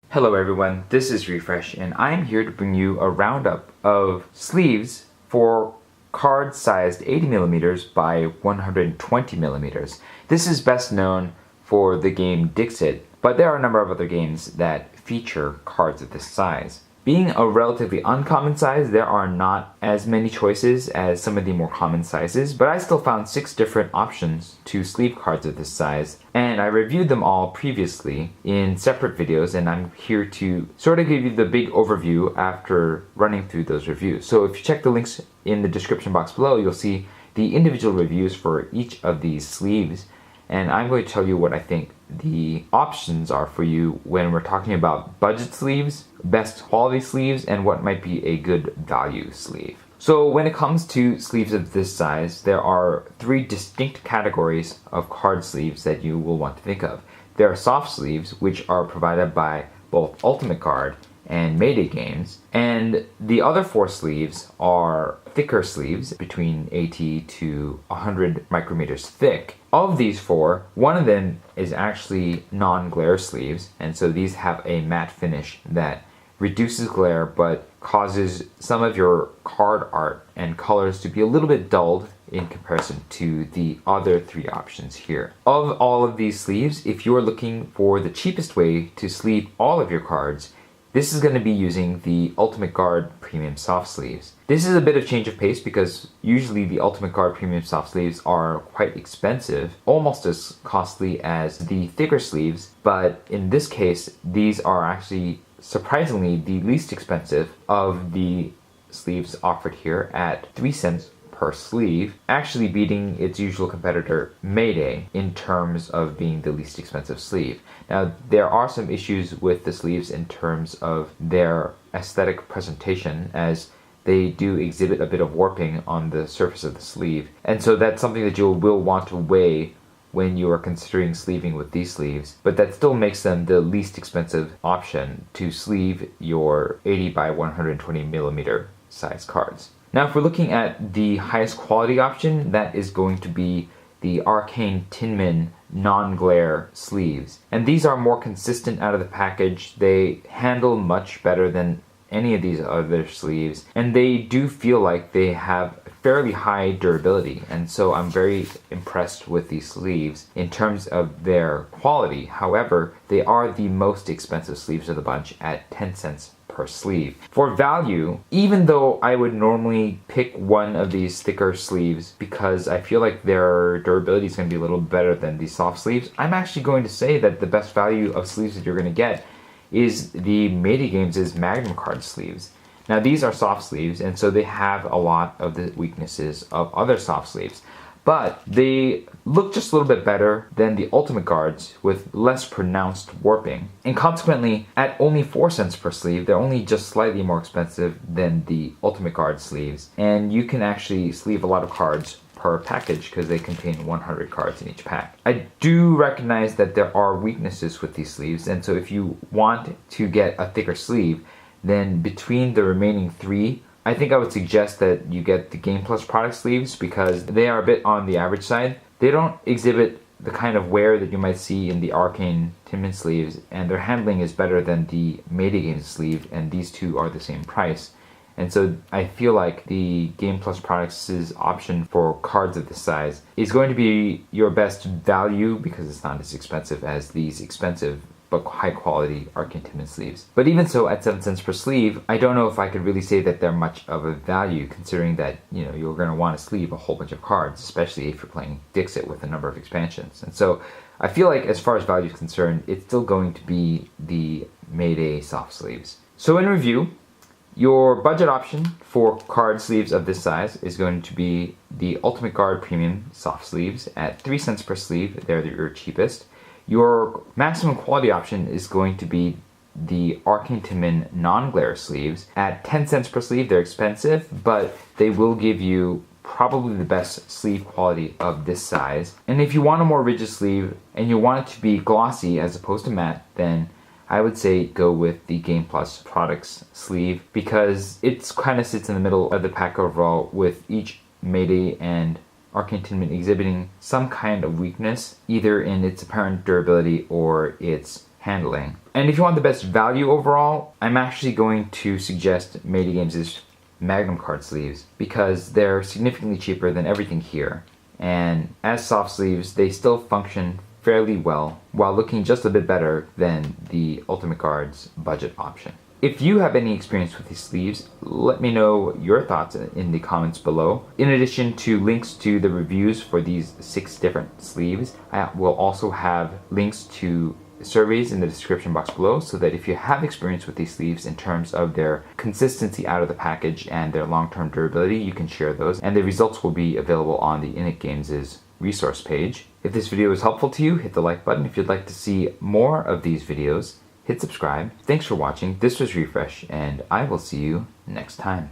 Hello everyone, this is Refresh and I am here to bring you a roundup of sleeves for cards sized 80mm by 120mm. This is best known for the game Dixit, but there are a number of other games that feature cards of this size. Being a relatively uncommon size, there are not as many choices as some of the more common sizes, but I still found 6 different options to sleeve cards of this size, and I reviewed them all previously in separate videos, and I'm here to sort of give you the big overview after running through those reviews. So if you check the links in the description box below, you'll see the individual reviews for each of these sleeves, and I'm going to tell you what I think the options are for you when we're talking about budget sleeves, best quality sleeves, and what might be a good value sleeve. So when it comes to sleeves of this size, there are 3 distinct categories of card sleeves that you will want to think of. There are soft sleeves, which are provided by both Ultimate Guard and Mayday games, and the other 4 sleeves are thicker sleeves between 80 to 100 micrometers thick. Of these 4, one of them is actually non-glare sleeves, and so these have a matte finish that reduces glare but causes some of your card art and colors to be a little bit dulled in comparison to the other 3 options here. Of all of these sleeves, if you're looking for the cheapest way to sleeve all of your cards, this is going to be using the Ultimate Guard Premium Soft Sleeves. This is a bit of change of pace because usually the Ultimate Guard Premium Soft Sleeves are quite expensive, almost as costly as the thicker sleeves, but in this case, these are actually surprisingly the least expensive of the sleeves offered here at 3 cents per sleeve, actually beating its usual competitor Mayday in terms of being the least expensive sleeve. Now, there are some issues with the sleeves in terms of their aesthetic presentation, as they do exhibit a bit of warping on the surface of the sleeve, and so that's something that you will want to weigh when you are considering sleeving with these sleeves, but that still makes them the least expensive option to sleeve your 80 by 120mm size cards. Now, if we're looking at the highest quality option, that is going to be the Arcane Tin Minh non-glare sleeves. And these are more consistent out of the package. They handle much better than any of these other sleeves, and they do feel like they have fairly high durability, and so I'm very impressed with these sleeves in terms of their quality. However, they are the most expensive sleeves of the bunch at 10 cents per sleeve. For value, even though I would normally pick one of these thicker sleeves because I feel like their durability is going to be a little better than the soft sleeves, I'm actually going to say that the best value of sleeves that you're going to get is the Mayday Games' Magnum Card sleeves. Now, these are soft sleeves, and so they have a lot of the weaknesses of other soft sleeves, but they look just a little bit better than the Ultimate Guards with less pronounced warping. And consequently, at only 4 cents per sleeve, they're only just slightly more expensive than the Ultimate Guard sleeves, and you can actually sleeve a lot of cards per package because they contain 100 cards in each pack. I do recognize that there are weaknesses with these sleeves, and so if you want to get a thicker sleeve, then between the remaining 3, I think I would suggest that you get the Game Plus product sleeves because they are a bit on the average side. They don't exhibit the kind of wear that you might see in the Arcane Tin Minh sleeves, and their handling is better than the Mayday Games sleeve, and these 2 are the same price. And so I feel like the Game Plus Products' option for cards of this size is going to be your best value because it's not as expensive as these expensive but high quality Arcane Tin Minh sleeves. But even so, at 7 cents per sleeve, I don't know if I could really say that they're much of a value, considering that, you're going to want to sleeve a whole bunch of cards, especially if you're playing Dixit with a number of expansions. And so I feel like as far as value is concerned, it's still going to be the Mayday soft sleeves. So in review, your budget option for card sleeves of this size is going to be the Ultimate Guard Premium Soft Sleeves at 3 cents per sleeve. They're your cheapest. Your maximum quality option is going to be the Arcane Tin Minh non-glare sleeves at 10 cents per sleeve. They're expensive, but they will give you probably the best sleeve quality of this size. And if you want a more rigid sleeve and you want it to be glossy as opposed to matte, then I would say go with the Game Plus Products sleeve because it kind of sits in the middle of the pack overall, with each Mayday and Arcane Tin Minh exhibiting some kind of weakness, either in its apparent durability or its handling. And if you want the best value overall, I'm actually going to suggest 80 Games' Magnum card sleeves because they're significantly cheaper than everything here. And as soft sleeves, they still function fairly well while looking just a bit better than the Ultimate Guard's budget option. If you have any experience with these sleeves, let me know your thoughts in the comments below. In addition to links to the reviews for these 6 different sleeves, I will also have links to surveys in the description box below so that if you have experience with these sleeves in terms of their consistency out of the package and their long-term durability, you can share those, and the results will be available on the 80Games' resource page. If this video was helpful to you, hit the like button. If you'd like to see more of these videos, hit subscribe. Thanks for watching. This was Refresh, and I will see you next time.